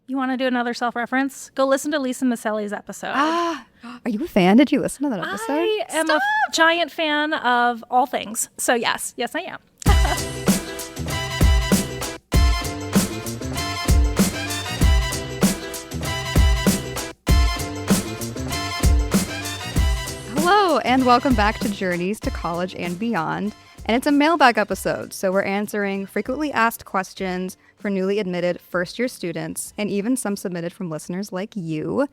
You want to do another self-reference? Go listen to Lisa Maselli's episode. Are you a fan? Did you listen to that episode? I am a giant fan of all things. So yes, I am. Hello, and welcome back to Journeys to College and Beyond. And it's a mailbag episode, so we're answering frequently asked questions for newly admitted first-year students, and even some submitted from listeners like you.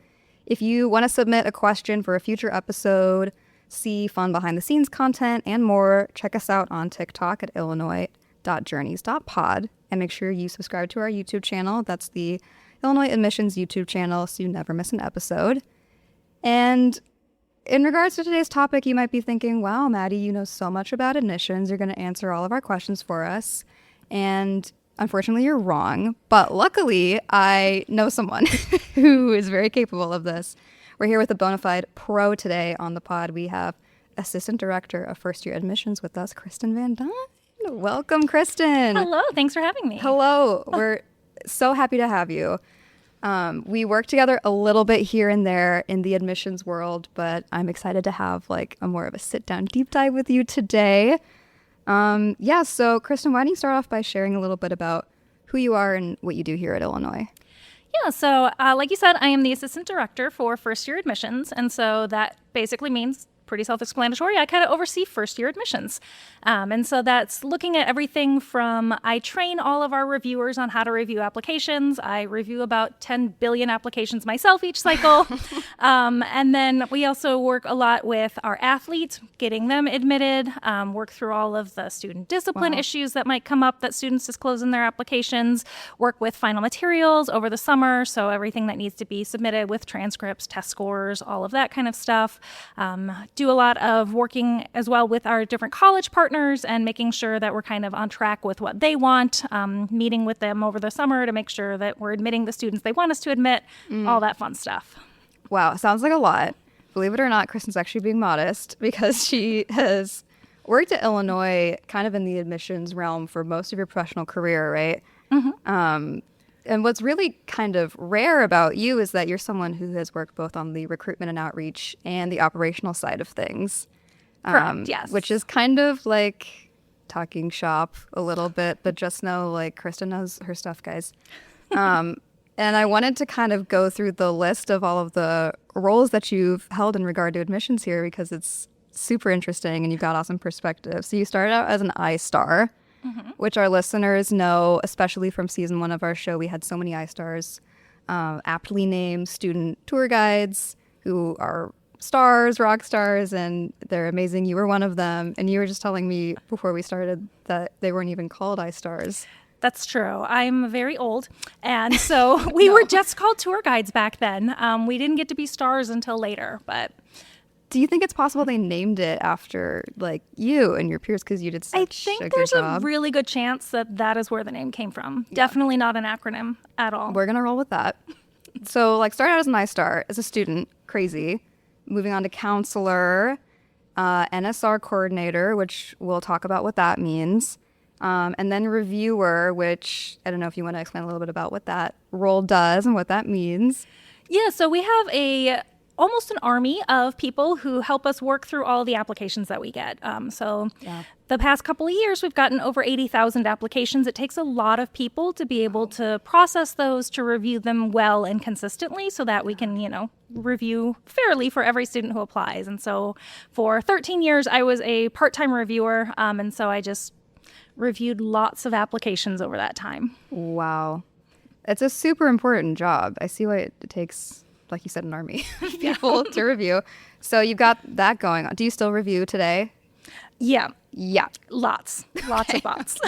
If you want to submit a question for a future episode, see fun behind-the-scenes content, and more, check us out on TikTok at illinois.journeys.pod, and make sure you subscribe to our YouTube channel. That's the Illinois Admissions YouTube channel, so you never miss an episode. And in regards to today's topic, you might be thinking, wow, Maddie, you know so much about admissions. You're going to answer all of our questions for us. And unfortunately, you're wrong. But luckily, I know someone who is very capable of this. We're here with a bona fide pro today on the pod. We have Assistant Director of First Year Admissions with us, Kristin Van Duyne. Welcome, Kristin. Hello. Thanks for having me. Hello. We're so happy to have you. We work together a little bit here and there in the admissions world, but I'm excited to have like a more of a sit-down deep dive with you today. So Kristin, why don't you start off by sharing a little bit about who you are and what you do here at Illinois? Yeah, so like you said, I am the Assistant Director for First Year Admissions, and so that basically means pretty self-explanatory. I kind of oversee first-year admissions. And so that's looking at everything from I train all of our reviewers on how to review applications. I review about 10 billion applications myself each cycle. And then we also work a lot with our athletes, getting them admitted, work through all of the student discipline issues that might come up that students disclose in their applications, work with final materials over the summer, so everything that needs to be submitted with transcripts, test scores, all of that kind of stuff. Do a lot of working as well with our different college partners and making sure that we're kind of on track with what they want, meeting with them over the summer to make sure that we're admitting the students they want us to admit, all that fun stuff. Wow, sounds like a lot. Believe it or not, Kristin's actually being modest because she has worked at Illinois kind of in the admissions realm for most of your professional career, right? Mm-hmm. And what's really kind of rare about you is that you're someone who has worked both on the recruitment and outreach and the operational side of things. Correct, yes. Which is kind of like talking shop a little bit, but just know like Kristin knows her stuff, guys. And I wanted to kind of go through the list of all of the roles that you've held in regard to admissions here because it's super interesting and you've got awesome perspective. So you started out as an I-Star. Mm-hmm. Which our listeners know, especially from season 1 of our show. We had so many I-Stars, aptly named student tour guides who are stars, rock stars, and they're amazing. You were one of them, and you were just telling me before we started that they weren't even called I-Stars. That's true. I'm very old, and so we were just called tour guides back then. We didn't get to be stars until later, but... Do you think it's possible they named it after, like, you and your peers because you did such a good job? I think there's a really good chance that that is where the name came from. Yeah. Definitely not an acronym at all. We're going to roll with that. So, like, started out as an I-Star, as a student, crazy. Moving on to counselor, NSR coordinator, which we'll talk about what that means. And then reviewer, which I don't know if you want to explain a little bit about what that role does and what that means. Yeah, so we have almost an army of people who help us work through all the applications that we get. The past couple of years, we've gotten over 80,000 applications. It takes a lot of people to be able to process those, to review them well and consistently so that we can, review fairly for every student who applies. And so for 13 years, I was a part-time reviewer. And so I just reviewed lots of applications over that time. Wow. It's a super important job. I see why it takes, like you said, an army of people to review. So you've got that going on. Do you still review today? Yeah. Lots of thoughts.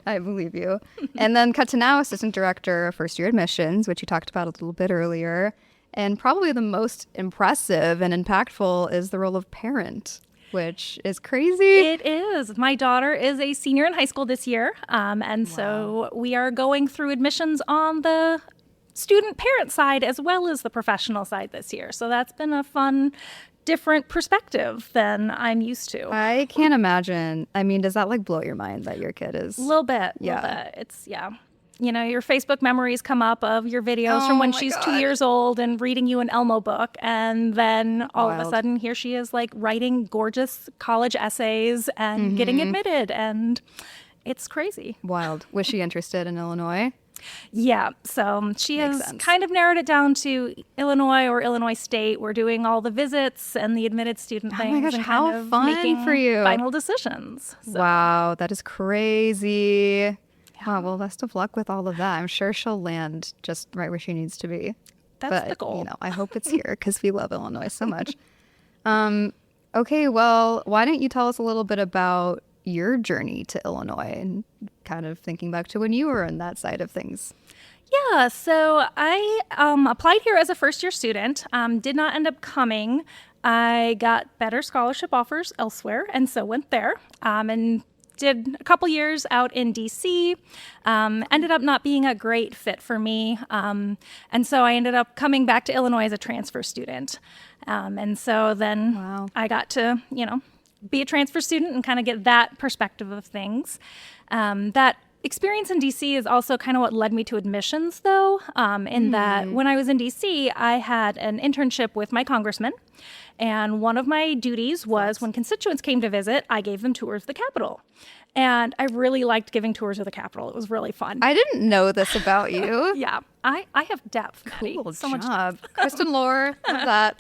I believe you. And then cut to now, Assistant Director of First Year Admissions, which you talked about a little bit earlier. And probably the most impressive and impactful is the role of parent, which is crazy. It is. My daughter is a senior in high school this year. So we are going through admissions on the student parent side as well as the professional side this year. So that's been a fun, different perspective than I'm used to. I can't imagine. I mean, does that like blow your mind that your kid is? A little bit. It's, your Facebook memories come up of your videos from Oh when my she's 2 God. years old and reading you an Elmo book. And then all of a Wild. sudden, here she is like writing gorgeous college essays and getting admitted. And it's crazy. Wild. Was she interested in Illinois? Yeah, so she Makes has sense. kind of narrowed it down to Illinois or Illinois State. We're doing all the visits and the admitted student Oh things. my gosh, and how kind of fun making for you. Final decisions. So, Wow, that is crazy. Wow, well, best of luck with all of that. I'm sure she'll land just right where she needs to be. That's the goal. I hope it's here because we love Illinois so much. Okay, well, why don't you tell us a little bit about your journey to Illinois and kind of thinking back to when you were on that side of things? Yeah, so I applied here as a first-year student, did not end up coming. I got better scholarship offers elsewhere, and so went there and did a couple years out in D.C., ended up not being a great fit for me, and so I ended up coming back to Illinois as a transfer student. And so then Wow. I got to, be a transfer student and kind of get that perspective of things. That experience in DC is also kind of what led me to admissions, though, in that when I was in DC, I had an internship with my congressman. And one of my duties was when constituents came to visit, I gave them tours of the Capitol. And I really liked giving tours of the Capitol. It was really fun. I didn't know this about you. Yeah, I have depth, Maddie. Cool So much job. Kristen lore, love that.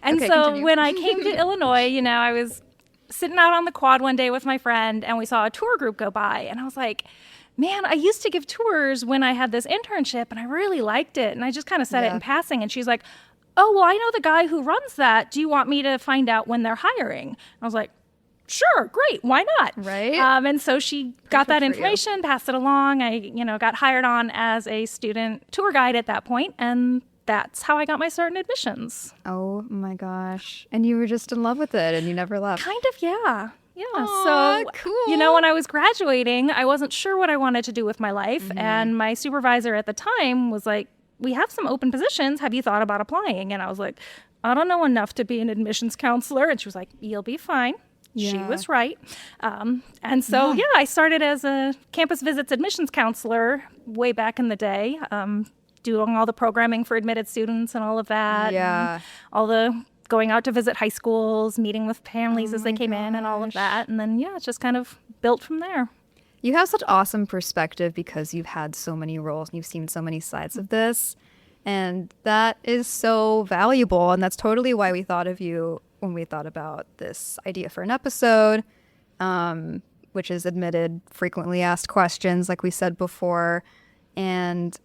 And Okay, so continue. when I came to Illinois, I was sitting out on the quad one day with my friend and we saw a tour group go by. And I was like, man, I used to give tours when I had this internship and I really liked it. And I just kind of said it Yeah. in passing. And she's like, oh, well, I know the guy who runs that. Do you want me to find out when they're hiring? I was like, sure, great, why not? Right. And so she got that for you. information, passed it along. I, got hired on as a student tour guide at that point, and that's how I got my start in admissions. Oh my gosh. And you were just in love with it and you never left. Kind of, yeah. Yeah. Aw, so, cool. when I was graduating, I wasn't sure what I wanted to do with my life. And my supervisor at the time was like, we have some open positions. Have you thought about applying? And I was like, I don't know enough to be an admissions counselor. And she was like, you'll be fine. She Yeah. was right. And so, I started as a campus visits admissions counselor way back in the day, doing all the programming for admitted students and all of that. Yeah. And all the going out to visit high schools, meeting with families as they came in and all of that. And then, it's just kind of built from there. You have such awesome perspective because you've had so many roles and you've seen so many sides of this. And that is so valuable. And that's totally why we thought of you when we thought about this idea for an episode, which is admitted frequently asked questions, like we said before. And,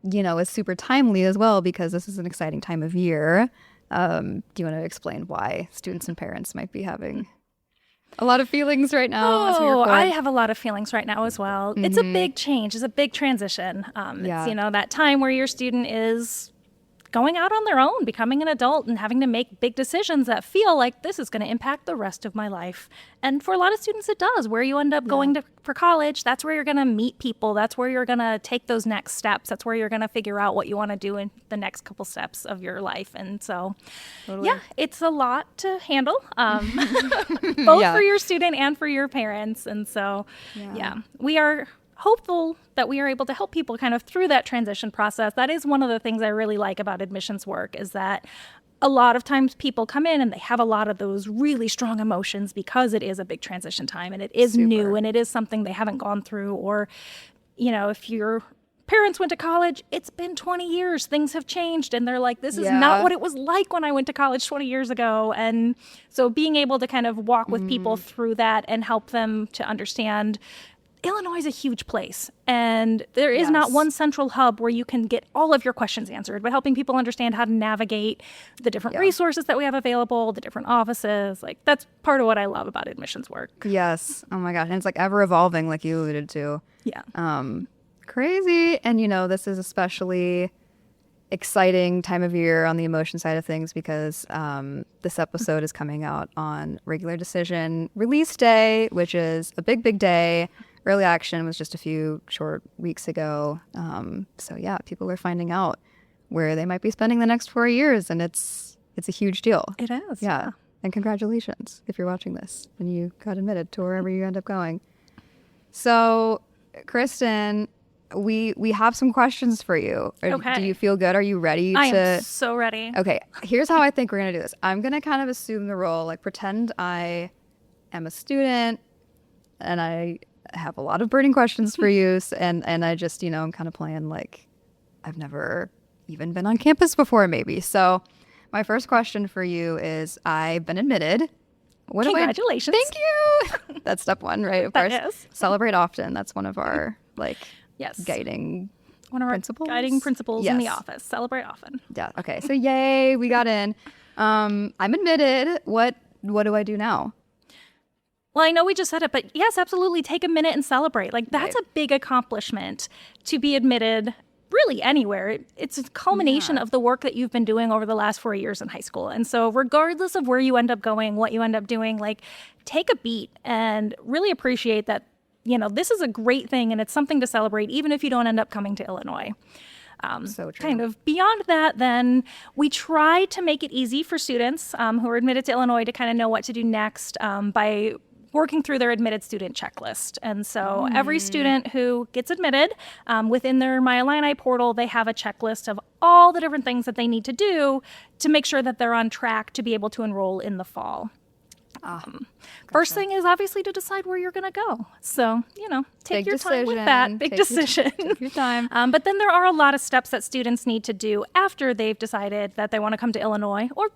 it's super timely as well because this is an exciting time of year. Do you want to explain why students and parents might be having a lot of feelings right now? As we record? I have a lot of feelings right now as well. It's a big change. It's a big transition. Yeah. It's, that time where your student is going out on their own, becoming an adult and having to make big decisions that feel like this is going to impact the rest of my life. And for a lot of students, it does. Where you end up going for college, that's where you're going to meet people. That's where you're going to take those next steps. That's where you're going to figure out what you want to do in the next couple steps of your life. And so, it's a lot to handle, both Yeah. for your student and for your parents. And so, we are hopeful that we are able to help people kind of through that transition process. That is one of the things I really like about admissions work is that a lot of times people come in and they have a lot of those really strong emotions because it is a big transition time and it is new and it is something they haven't gone through. Or, if your parents went to college, it's been 20 years, things have changed. And they're like, this is not what it was like when I went to college 20 years ago. And so being able to kind of walk with people through that and help them to understand Illinois is a huge place, and there is not one central hub where you can get all of your questions answered, but helping people understand how to navigate the different resources that we have available, the different offices. Like, that's part of what I love about admissions work. Yes. Oh my gosh. And it's like ever evolving, like you alluded to. Yeah. Crazy. And this is especially exciting time of year on the emotion side of things because this episode is coming out on regular decision release day, which is a big, big day. Early action was just a few short weeks ago. So people are finding out where they might be spending the next 4 years, and it's a huge deal. It is. Yeah. And congratulations if you're watching this and you got admitted to wherever you end up going. So Kristin, we have some questions for you. Okay. Do you feel good? Are you ready I to? am so ready. Okay, here's how I think we're gonna do this. I'm gonna kind of assume the role, like pretend I am a student, and I have a lot of burning questions for you, and I just, I'm kind of playing like I've never even been on campus before, maybe. So, my first question for you is: I've been admitted. Congratulations. Thank you. That's step one, right? Of That course. is. Celebrate often. That's one of our Yes. guiding One of our principles? guiding principles in the Yes. office. Celebrate often. Yeah. Okay. So yay, we got in. I'm admitted. What do I do now? Well, I know we just said it, but yes, absolutely take a minute and celebrate. Like that's Right. a big accomplishment to be admitted really anywhere. It's a culmination of the work that you've been doing over the last 4 years in high school. And so regardless of where you end up going, what you end up doing, like take a beat and really appreciate that, this is a great thing and it's something to celebrate, even if you don't end up coming to Illinois. So true. Kind of beyond that, then we try to make it easy for students who are admitted to Illinois to kind of know what to do next by working through their admitted student checklist. And so every student who gets admitted within their My Illini portal, they have a checklist of all the different things that they need to do to make sure that they're on track to be able to enroll in the fall. First thing is obviously to decide where you're going to go. So, take Big your time with decision. that. Big Take your- decision. Take your time. But then there are a lot of steps that students need to do after they've decided that they want to come to Illinois, or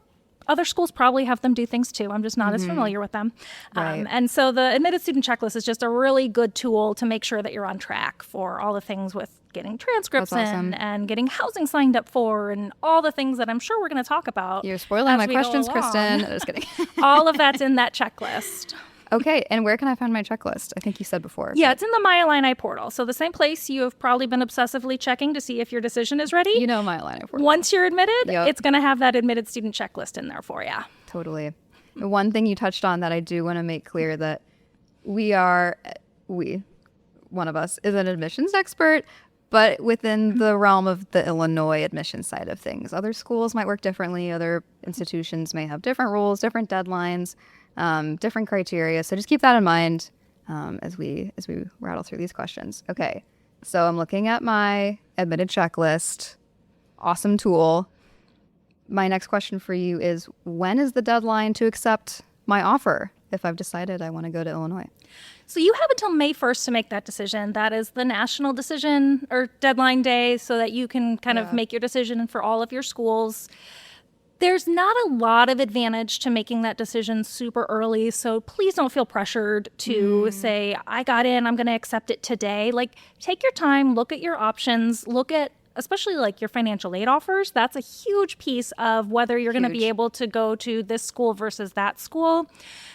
other schools probably have them do things too. I'm just not as familiar with them. Right. And so the admitted student checklist is just a really good tool to make sure that you're on track for all the things with getting transcripts That's awesome. in and getting housing signed up for and all the things that I'm sure we're going to talk about. You're spoiling as my we go questions, along. Kristin. Just kidding. All of that's in that checklist. Okay, and where can I find my checklist? I think you said before. Yeah, it's in the My Illini portal. So the same place you have probably been obsessively checking to see if your decision is ready. You know my line of work. Once you're admitted, Yep. it's going to have that admitted student checklist in there for you. Totally. One thing you touched on that I do want to make clear that one of us is an admissions expert, but within the realm of the Illinois admissions side of things. Other schools might work differently. Other institutions may have different rules, different deadlines, different criteria. So just keep that in mind as we rattle through these questions. Okay, so I'm looking at my admitted checklist. Awesome tool. My next question for you is, when is the deadline to accept my offer if I've decided I want to go to Illinois? So you have until May 1st to make that decision. That is the national decision or deadline day so that you can kind of make your decision for all of your schools. There's not a lot of advantage to making that decision super early, so please don't feel pressured to say, I got in, I'm going to accept it today. Like, take your time, look at your options, look at especially like your financial aid offers. That's a huge piece of whether you're going to be able to go to this school versus that school.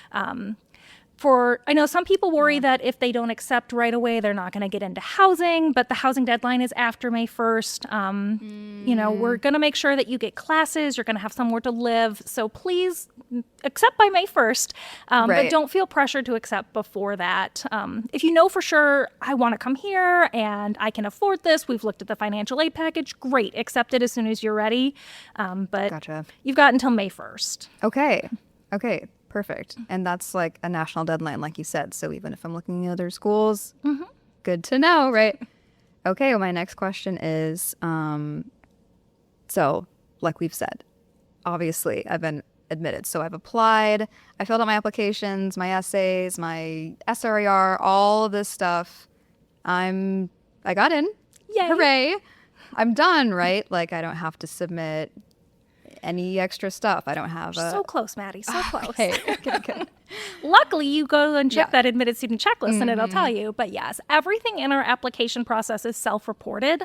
I know some people worry that if they don't accept right away, they're not going to get into housing, but the housing deadline is after May 1st. We're going to make sure that you get classes, you're going to have somewhere to live. So please accept by May 1st, but Right. don't feel pressured to accept before that. If you know for sure, I want to come here and I can afford this, we've looked at the financial aid package, great, accept it as soon as you're ready. But Gotcha. you've got until May 1st. Okay, perfect. And that's like a national deadline, like you said. So even if I'm looking at other schools, good to know, right? Okay, well, my next question is, so like we've said, obviously I've been admitted. So I've applied, I filled out my applications, my essays, my SRER, all of this stuff. I got in. Yay. Hooray. I'm done, right? Like I don't have to submit any extra stuff. I don't have a... So close, Maddie, so close. Okay, good. Luckily, you go and check Yeah. that admitted student checklist and it'll tell you. But yes, everything in our application process is self-reported.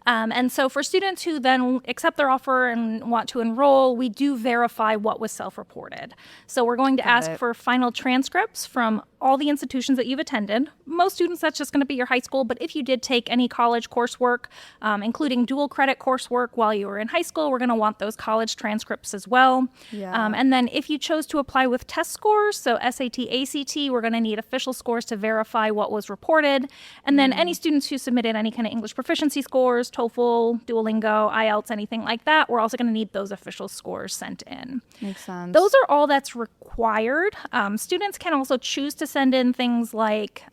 And so for students who then accept their offer and want to enroll, we do verify what was self-reported. So we're going to ask it. for final transcripts from all the institutions that you've attended. Most students, that's just going to be your high school. But if you did take any college coursework, including dual credit coursework while you were in high school, we're going to want those college transcripts as well. Yeah. And then if you chose to apply with test scores, so SAT, ACT, we're going to need official scores to verify what was reported. And then any students who submitted any kind of English proficiency scores, TOEFL, Duolingo, IELTS, anything like that, we're also going to need those official scores sent in. Makes sense. Those are all that's required. Students can also choose to send in things like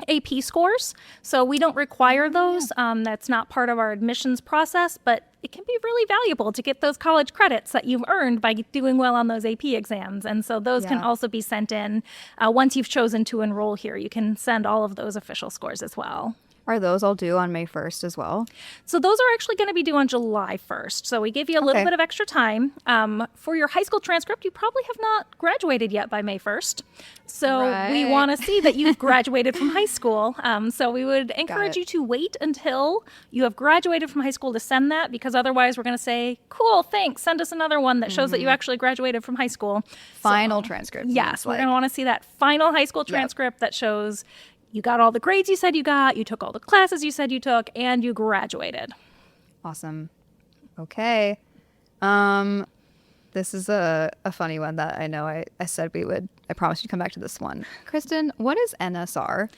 AP scores. So we don't require those. That's not part of our admissions process, but it can be really valuable to get those college credits that you've earned by doing well on those AP exams. And so those can also be sent in once you've chosen to enroll here. You can send all of those official scores as well. Are those all due on May 1st as well? So those are actually going to be due on July 1st. So we give you a little bit of extra time. For your high school transcript, you probably have not graduated yet by May 1st. So we want to see that you've graduated from high school. So we would encourage you to wait until you have graduated from high school to send that, because otherwise we're going to say, cool, thanks, send us another one that shows that you actually graduated from high school. Final transcript. Yes, we're going to want to see that final high school transcript that shows you got all the grades you said you got, you took all the classes you said you took, and you graduated. Awesome. Okay. This is a funny one that I know I said we would. I promised you'd come back to this one. Kristin, what is NSR?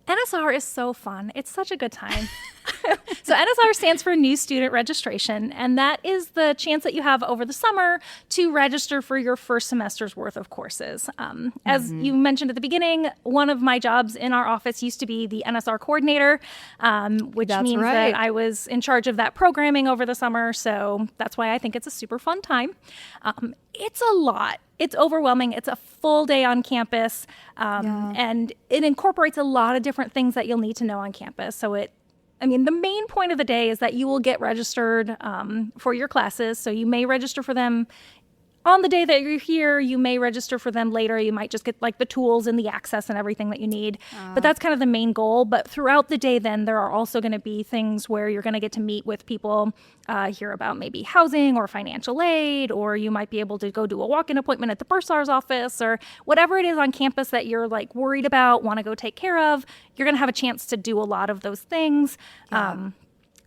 NSR is so fun. It's such a good time. So NSR stands for New Student Registration, and that is the chance that you have over the summer to register for your first semester's worth of courses. As you mentioned at the beginning, one of my jobs in our office used to be the NSR coordinator, which means that I was in charge of that programming over the summer. So that's why I think it's a super fun time. It's a lot. It's overwhelming. It's a full day on campus, and it incorporates a lot of different things that you'll need to know on campus. So the main point of the day is that you will get registered for your classes. So you may register for them on the day that you're here. You may register for them later. You might just get like the tools and the access and everything that you need. But that's kind of the main goal. But throughout the day, then there are also going to be things where you're going to get to meet with people, hear about maybe housing or financial aid, or you might be able to go do a walk-in appointment at the bursar's office, or whatever it is on campus that you're like worried about, want to go take care of. You're going to have a chance to do a lot of those things.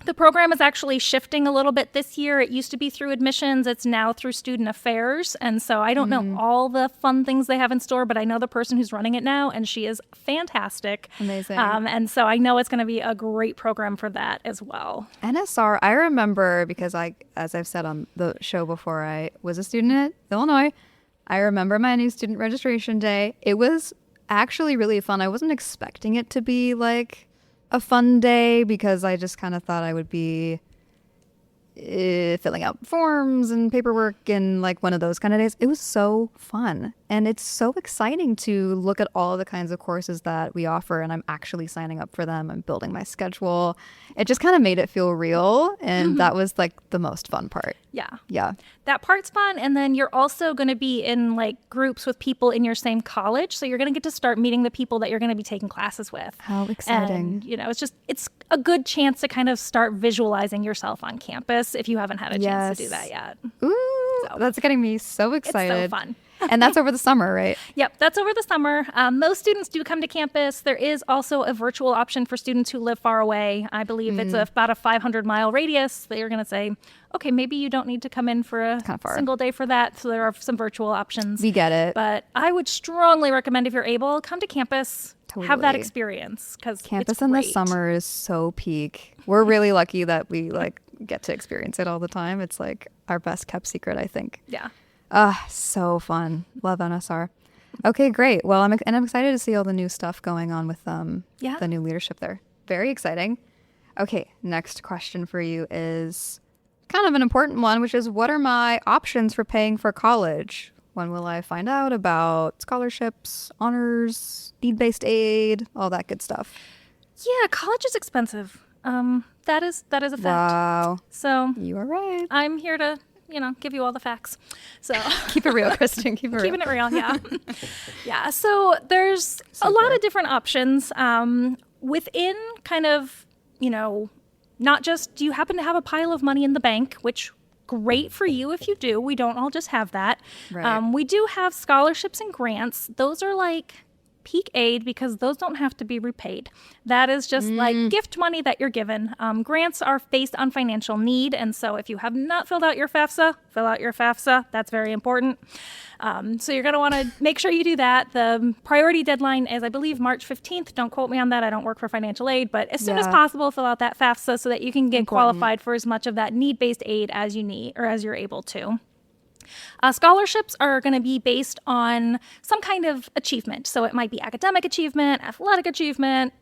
The program is actually shifting a little bit this year. It used to be through admissions. It's now through student affairs. And so I don't know all the fun things they have in store, but I know the person who's running it now, and she is fantastic. Amazing. And so I know it's going to be a great program for that as well. NSR, I remember because as I've said on the show before, I was a student at Illinois. I remember my new student registration day. It was actually really fun. I wasn't expecting it to be like a fun day because I just kind of thought I would be filling out forms and paperwork and like one of those kind of days. It was so fun, and it's so exciting to look at all of the kinds of courses that we offer, and I'm actually signing up for them. I'm building my schedule. It just kind of made it feel real, and that was like the most fun part. Yeah. That part's fun. And then you're also going to be in like groups with people in your same college. So you're going to get to start meeting the people that you're going to be taking classes with. How exciting. And, it's a good chance to kind of start visualizing yourself on campus if you haven't had a chance to do that yet. Ooh, that's getting me so excited. It's so fun. And that's over the summer, right? Yep, that's over the summer. Most students do come to campus. There is also a virtual option for students who live far away. I believe it's about a 500-mile radius. They're going to say, okay, maybe you don't need to come in for a single day for that. So there are some virtual options. We get it. But I would strongly recommend, if you're able, come to campus. Totally. Have that experience, because campus in the summer is so peak. We're really lucky that we like get to experience it all the time. It's like our best kept secret, I think. Yeah. So fun. Love NSR. Okay, great. Well, I'm excited to see all the new stuff going on with the new leadership there. Very exciting. Okay, next question for you is kind of an important one, which is, what are my options for paying for college? When will I find out about scholarships, honors, need-based aid, all that good stuff? Yeah, college is expensive. That is a fact. Wow. So you are right. I'm here to give you all the facts. So keep it real, Kristin. Keep it real. Keeping it real, yeah. Yeah. So there's a lot of different options within kind of, not just, do you happen to have a pile of money in the bank, which great for you if you do. We don't all just have that. Right. We do have scholarships and grants. Those are like peak aid because those don't have to be repaid. That is just like gift money that you're given. Grants are based on financial need. And so if you have not filled out your FAFSA, fill out your FAFSA. That's very important. So you're going to want to make sure you do that. The priority deadline is, I believe, March 15th. Don't quote me on that. I don't work for financial aid. But as soon as possible, fill out that FAFSA so that you can get qualified for as much of that need-based aid as you need or as you're able to. Scholarships are going to be based on some kind of achievement. So it might be academic achievement, athletic achievement,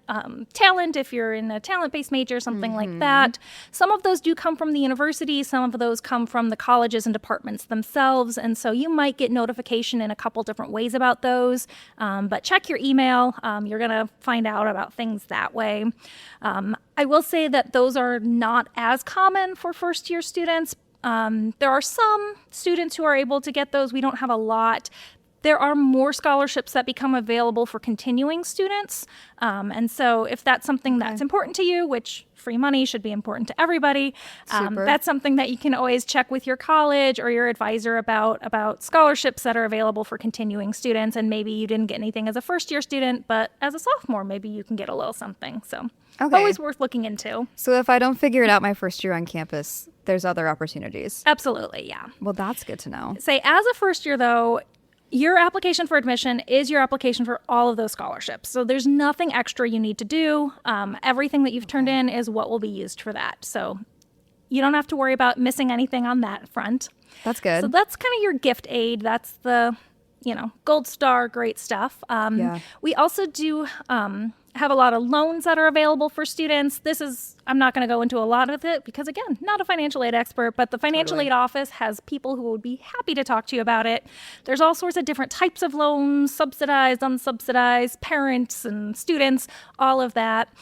talent if you're in a talent-based major, something like that. Some of those do come from the university. Some of those come from the colleges and departments themselves. And so you might get notification in a couple different ways about those. But check your email. You're going to find out about things that way. I will say that those are not as common for first-year students. There are some students who are able to get those. We don't have a lot. There are more scholarships that become available for continuing students. And so if that's something that's important to you, which free money should be important to everybody, that's something that you can always check with your college or your advisor about scholarships that are available for continuing students. And maybe you didn't get anything as a first-year student, but as a sophomore, maybe you can get a little something. So always worth looking into. So if I don't figure it out my first year on campus, there's other opportunities. Absolutely, yeah. Well, that's good to know. Say, as a first year, though, your application for admission is your application for all of those scholarships. So there's nothing extra you need to do. Everything that you've turned in is what will be used for that. So you don't have to worry about missing anything on that front. That's good. So that's kind of your gift aid. That's the, gold star, great stuff. We also do have a lot of loans that are available for students. I'm not going to go into a lot of it because, again, not a financial aid expert, but the financial aid office has people who would be happy to talk to you about it. There's all sorts of different types of loans, subsidized, unsubsidized, parents and students, all of that.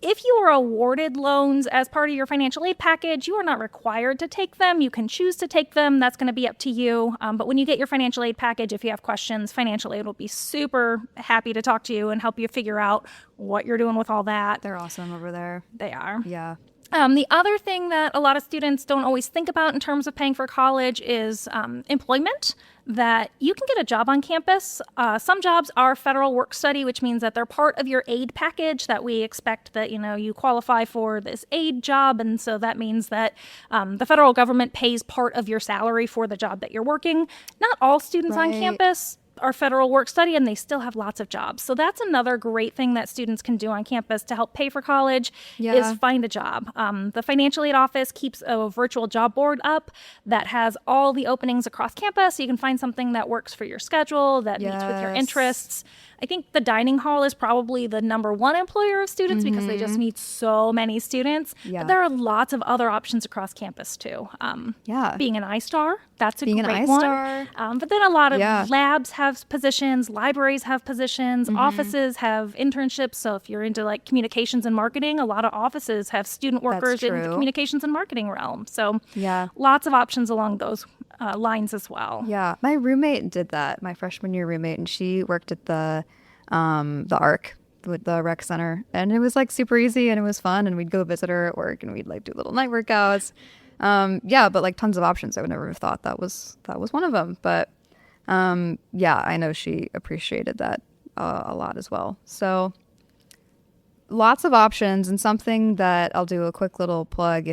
If you are awarded loans as part of your financial aid package, you are not required to take them. You can choose to take them. That's going to be up to you. But when you get your financial aid package, if you have questions, financial aid will be super happy to talk to you and help you figure out what you're doing with all that. They're awesome over there. They are. Yeah. The other thing that a lot of students don't always think about in terms of paying for college is employment, that you can get a job on campus. Some jobs are federal work study, which means that they're part of your aid package, that we expect that, you qualify for this aid job. And so that means that the federal government pays part of your salary for the job that you're working. Not all students on campus are federal work study, and they still have lots of jobs. So that's another great thing that students can do on campus to help pay for college is find a job. The financial aid office keeps a virtual job board up that has all the openings across campus. So you can find something that works for your schedule, that meets with your interests. I think the dining hall is probably the number one employer of students because they just need so many students. But there are lots of other options across campus too. Being an iStar, that's a great one. But then a lot of labs have positions, libraries have positions, offices have internships. So if you're into like communications and marketing, a lot of offices have student workers in the communications and marketing realm. So lots of options along those lines as well. Yeah, my roommate did that, my freshman year roommate, and she worked at the ARC, with the rec center, and it was like super easy and it was fun, and we'd go visit her at work and we'd like do little night workouts. But like tons of options. I would never have thought that was one of them. But I know she appreciated that a lot as well. So lots of options, and something that I'll do a quick little plug.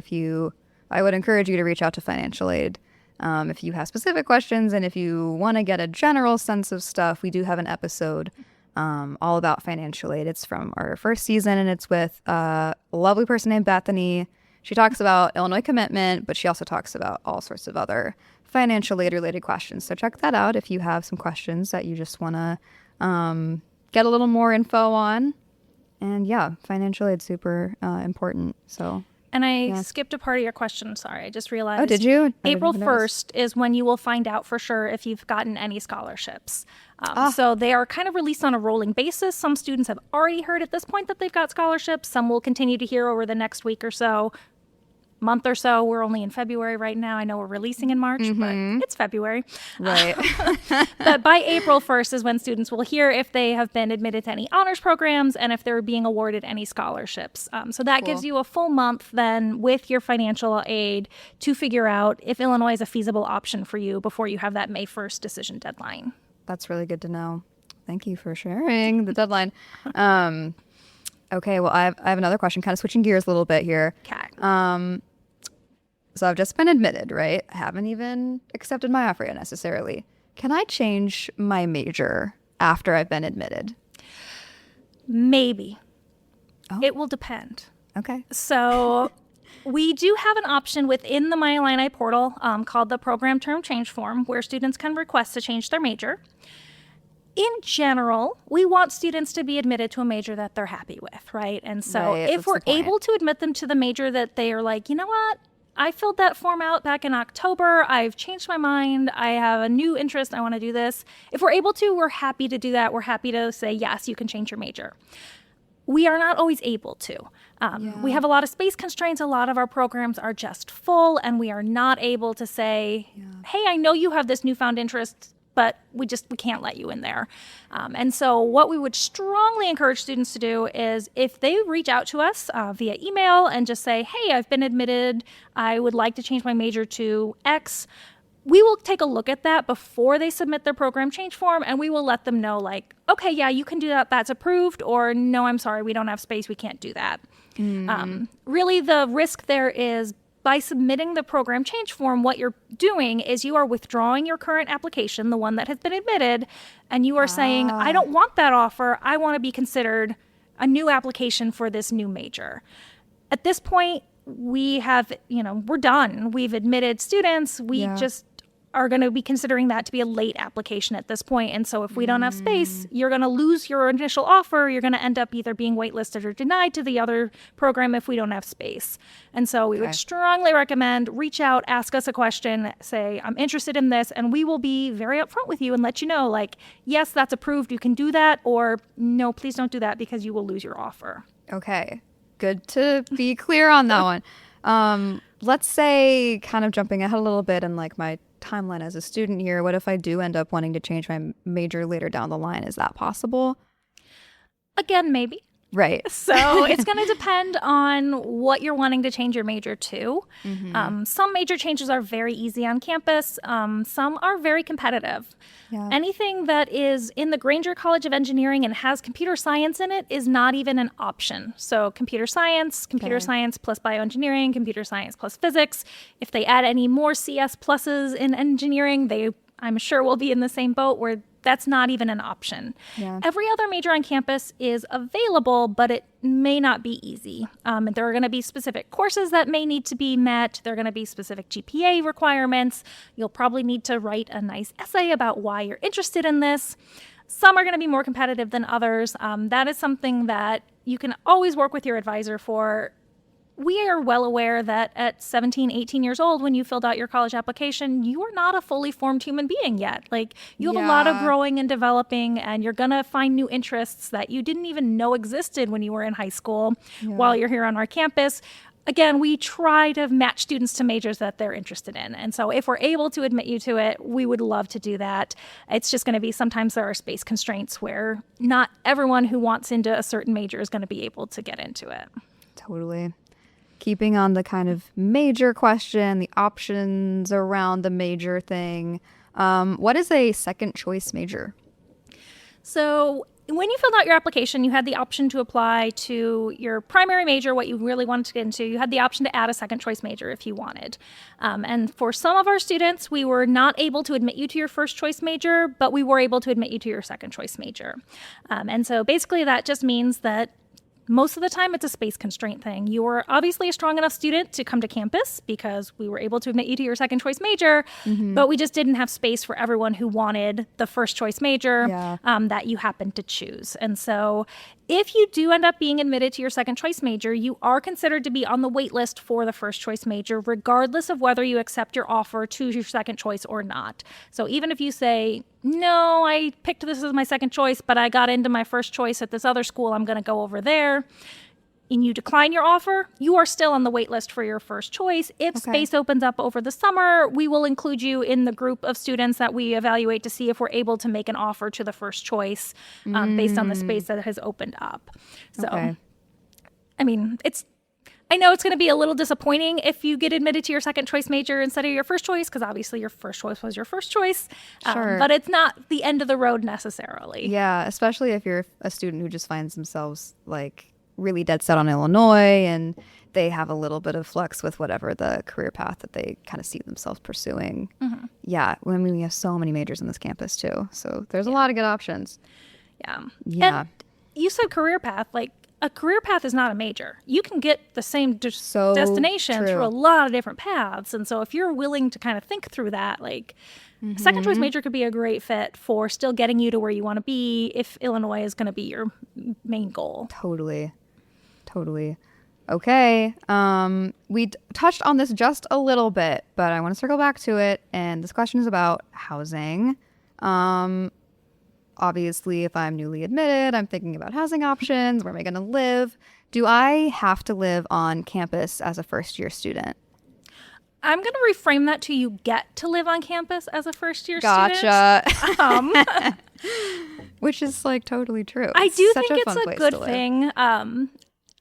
I would encourage you to reach out to financial aid. If you have specific questions and if you want to get a general sense of stuff, we do have an episode all about financial aid. It's from our first season, and it's with a lovely person named Bethany. She talks about Illinois commitment, but she also talks about all sorts of other financial aid related questions. So check that out if you have some questions that you just want to get a little more info on. And financial aid is super important. So. And I skipped a part of your question. Sorry, I just realized. Oh, did you? April 1st is when you will find out for sure if you've gotten any scholarships. So they are kind of released on a rolling basis. Some students have already heard at this point that they've got scholarships. Some will continue to hear over the next week or so, month or so. We're only in February right now. I know we're releasing in March, but it's February. Right. But by April 1st is when students will hear if they have been admitted to any honors programs and if they're being awarded any scholarships. So that gives you a full month then with your financial aid to figure out if Illinois is a feasible option for you before you have that May 1st decision deadline. That's really good to know. Thank you for sharing the deadline. Okay, well, I have another question, kind of switching gears a little bit here. Okay. So I've just been admitted, right? I haven't even accepted my offer yet necessarily. Can I change my major after I've been admitted? Maybe. Oh. It will depend. Okay. So We do have an option within the My Illini portal called the Program Term Change Form, where students can request to change their major. In general, we want students to be admitted to a major that they're happy with, right? And so Right, if that's we're the point. able to admit them to the major that they are like, you know what? I filled that form out back in October. I've changed my mind. I have a new interest. I want to do this. If we're able to, we're happy to do that. We're happy to say, yes, you can change your major. We are not always able to. We have a lot of space constraints. A lot of our programs are just full, and we are not able to say, hey, I know you have this newfound interest, but we can't let you in there. And so what we would strongly encourage students to do is if they reach out to us via email and just say, hey, I've been admitted, I would like to change my major to X, we will take a look at that before they submit their program change form, and we will let them know, like, okay, yeah, you can do that, that's approved, or no, I'm sorry, we don't have space, we can't do that. Really, the risk there is by submitting the program change form, what you're doing is you are withdrawing your current application, the one that has been admitted, and you are saying, I don't want that offer, I want to be considered a new application for this new major. At this point, we have, we're done. We've admitted students. We just are going to be considering that to be a late application at this point. And so if we don't have space, you're going to lose your initial offer. You're going to end up either being waitlisted or denied to the other program if we don't have space. And so we would strongly recommend reach out, ask us a question, say, I'm interested in this, and we will be very upfront with you and let you know, like, yes, that's approved. You can do that, or no, please don't do that because you will lose your offer. Okay. Good to be clear on that one. Let's say, kind of jumping ahead a little bit in like my timeline as a student here, what if I do end up wanting to change my major later down the line? Is that possible? Again, maybe. Right. So it's going to depend on what you're wanting to change your major to. Some major changes are very easy on campus. Some are very competitive. Anything that is in the Granger College of Engineering and has computer science in it is not even an option. So computer science plus bioengineering, computer science plus physics. If they add any more CS pluses in engineering, I'm sure will be in the same boat where that's not even an option. Every other major on campus is available, but it may not be easy. There are going to be specific courses that may need to be met. There are going to be specific GPA requirements. You'll probably need to write a nice essay about why you're interested in this. Some are going to be more competitive than others. That is something that you can always work with your advisor for. We are well aware that at 17, 18 years old, when you filled out your college application, you are not a fully formed human being yet. Like, you have a lot of growing and developing, and you're going to find new interests that you didn't even know existed when you were in high school while you're here on our campus. Again, we try to match students to majors that they're interested in. And so if we're able to admit you to it, we would love to do that. It's just going to be sometimes there are space constraints where not everyone who wants into a certain major is going to be able to get into it. Totally. Keeping on the kind of major question, the options around the major thing, what is a second choice major? So when you filled out your application, you had the option to apply to your primary major, what you really wanted to get into. You had the option to add a second choice major if you wanted. And for some of our students, we were not able to admit you to your first choice major, but we were able to admit you to your second choice major. And so basically that just means that most of the time, it's a space constraint thing. You were obviously a strong enough student to come to campus because we were able to admit you to your second choice major, but we just didn't have space for everyone who wanted the first choice major that you happened to choose. And so if you do end up being admitted to your second choice major, you are considered to be on the wait list for the first choice major, regardless of whether you accept your offer to your second choice or not. So even if you say, no, I picked this as my second choice, but I got into my first choice at this other school, I'm going to go over there, and you decline your offer, you are still on the wait list for your first choice. If space opens up over the summer, we will include you in the group of students that we evaluate to see if we're able to make an offer to the first choice based on the space that has opened up. So, I mean, I know it's going to be a little disappointing if you get admitted to your second choice major instead of your first choice, because obviously your first choice was your first choice, but it's not the end of the road necessarily. Yeah, especially if you're a student who just finds themselves like really dead set on Illinois and they have a little bit of flux with whatever the career path that they kind of see themselves pursuing. Yeah, I mean, we have so many majors on this campus too, so there's a lot of good options. And you said career path, like a career path is not a major. You can get the same So destination true. through a lot of different paths. And so if you're willing to kind of think through that, like a second choice major could be a great fit for still getting you to where you want to be if Illinois is going to be your main goal. Totally. Okay. We touched on this just a little bit, but I want to circle back to it. And this question is about housing. Obviously, if I'm newly admitted, I'm thinking about housing options. Where am I going to live? Do I have to live on campus as a first-year student? I'm going to reframe that to you get to live on campus as a first-year Gotcha. student. Which is like totally true. I It's do such think fun it's a place good to live. thing.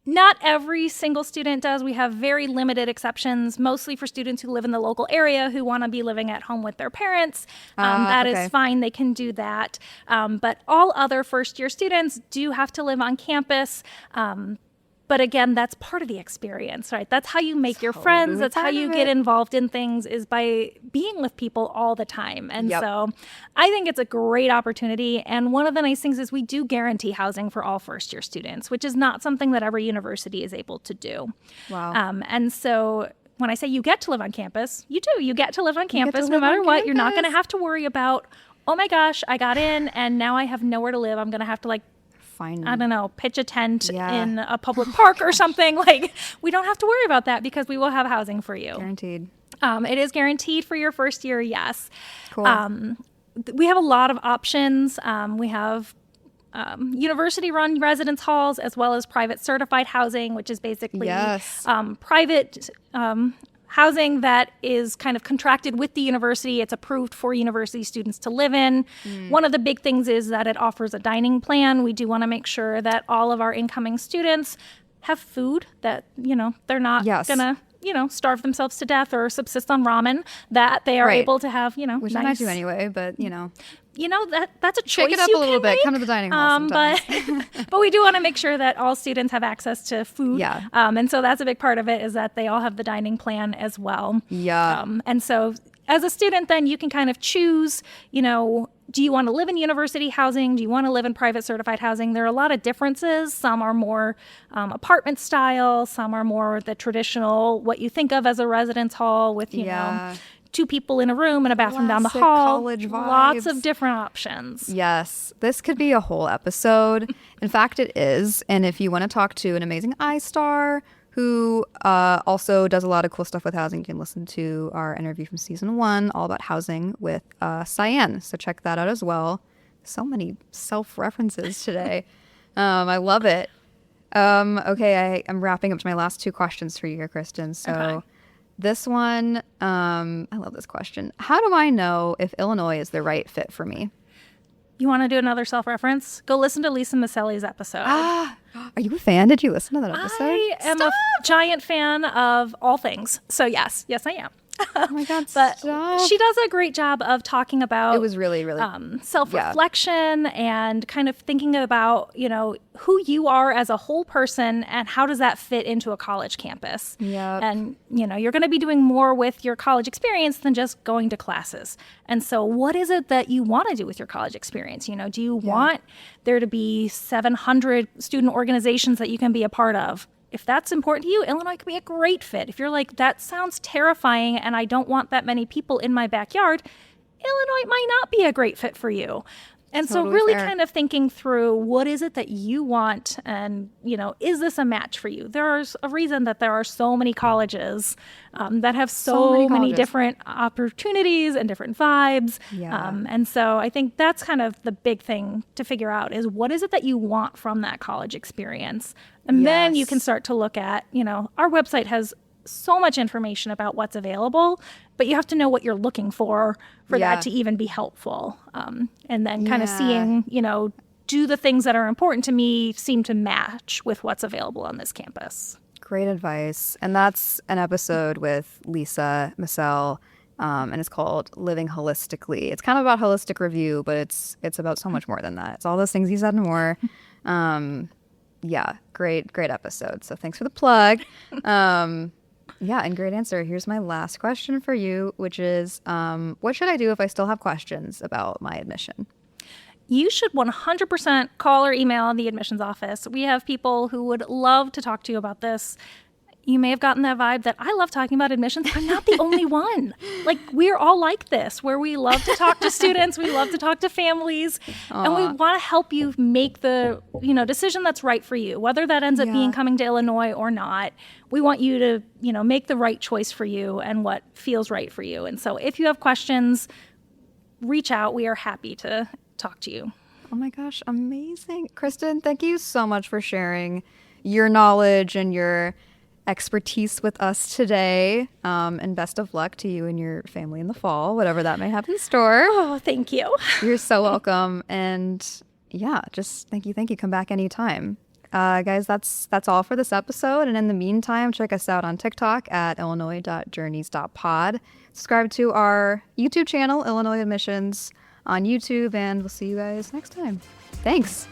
Not every single student does. We have very limited exceptions, mostly for students who live in the local area who want to be living at home with their parents. That okay. is fine. They can do that. But all other first-year students do have to live on campus. But again, that's part of the experience, right? That's how you make your friends. That's how part you of get it. involved in things, is by being with people all the time. And Yep. so I think it's a great opportunity. And one of the nice things is we do guarantee housing for all first-year students, which is not something that every university is able to do. Wow. And so when I say you get to live on campus, you do. You get to live on campus no live matter on what. You're not going to campus. have to worry about, oh my gosh, I got in and now I have nowhere to live. I'm going to have to Fine. I don't know, pitch a tent Yeah. in a public park or something. Like, we don't have to worry about that because we will have housing for you. Guaranteed. It is guaranteed for your first year, yes. Cool. We have a lot of options. We have university-run residence halls as well as private certified housing, which is basically Yes. private housing that is kind of contracted with the university. It's approved for university students to live in. One of the big things is that it offers a dining plan. We do want to make sure that all of our incoming students have food, that, they're not Yes. gonna, starve themselves to death or subsist on ramen, that they are Right. able to have, Which nice, I might do anyway, but that's a choice. shake it up you a little can bit. make. Come to the dining hall sometimes. But we do want to make sure that all students have access to food. Yeah. And so that's a big part of it, is that they all have the dining plan as well. Yeah. And so as a student, then you can kind of choose, do you want to live in university housing? Do you want to live in private certified housing? There are a lot of differences. Some are more apartment style. Some are more the traditional, what you think of as a residence hall with, Yeah. 2 people in a room and a bathroom down the Classic hall. college Lots vibes. of different options. Yes, this could be a whole episode. In fact, it is. And if you want to talk to an amazing iStar who also does a lot of cool stuff with housing, you can listen to our interview from season 1, all about housing with Cyan. So check that out as well. So many self-references today. I love it. Okay, I'm wrapping up to my last 2 questions for you here, Kristin. So Okay. this one, I love this question. How do I know if Illinois is the right fit for me? You want to do another self-reference? Go listen to Lisa Maselli's episode. Are you a fan? Did you listen to that episode? I am a giant fan of all things. So yes, I am. Oh my God, But stop. she does a great job of talking about It was really, really self-reflection and kind of thinking about, who you are as a whole person and how does that fit into a college campus. Yep. And, you're going to be doing more with your college experience than just going to classes. And so what is it that you want to do with your college experience? Do you want there to be 700 student organizations that you can be a part of? If that's important to you, Illinois could be a great fit. If you're like, that sounds terrifying and I don't want that many people in my backyard, Illinois might not be a great fit for you. And so Totally really fair. kind of thinking through, what is it that you want? And, is this a match for you? There's a reason that there are so many colleges that have so many many colleges. different opportunities and different vibes. Yeah. And so I think that's kind of the big thing to figure out, is what is it that you want from that college experience? And then you Yes. can start to look at, our website has so much information about what's available, but you have to know what you're looking for Yeah. that to even be helpful. And then kind of Yeah. seeing, do the things that are important to me seem to match with what's available on this campus? Great advice. And that's an episode with Lisa Massell, and it's called Living Holistically. It's kind of about holistic review, but it's about so much more than that. It's all those things you said and more. Yeah, great episode. So thanks for the plug. Yeah, and great answer. Here's my last question for you, which is, what should I do if I still have questions about my admission? you should 100% call or email the admissions office. We have people who would love to talk to you about this. You may have gotten that vibe that I love talking about admissions. I'm not the only one. Like, we're all like this, where we love to talk to students, we love to talk to families, and we want to help you make the, decision that's right for you, whether that ends up being coming to Illinois or not. We want you to, make the right choice for you and what feels right for you. And so if you have questions, reach out. We are happy to talk to you. Oh my gosh, amazing. Kristin, thank you so much for sharing your knowledge and your expertise with us today. And best of luck to you and your family in the fall, whatever that may have in store. Oh, thank you. You're so welcome. And yeah, just thank you. Come back anytime. Guys, that's all for this episode. And in the meantime, check us out on TikTok at illinois.journeys.pod. Subscribe to our YouTube channel, Illinois Admissions, on YouTube, and we'll see you guys next time. Thanks.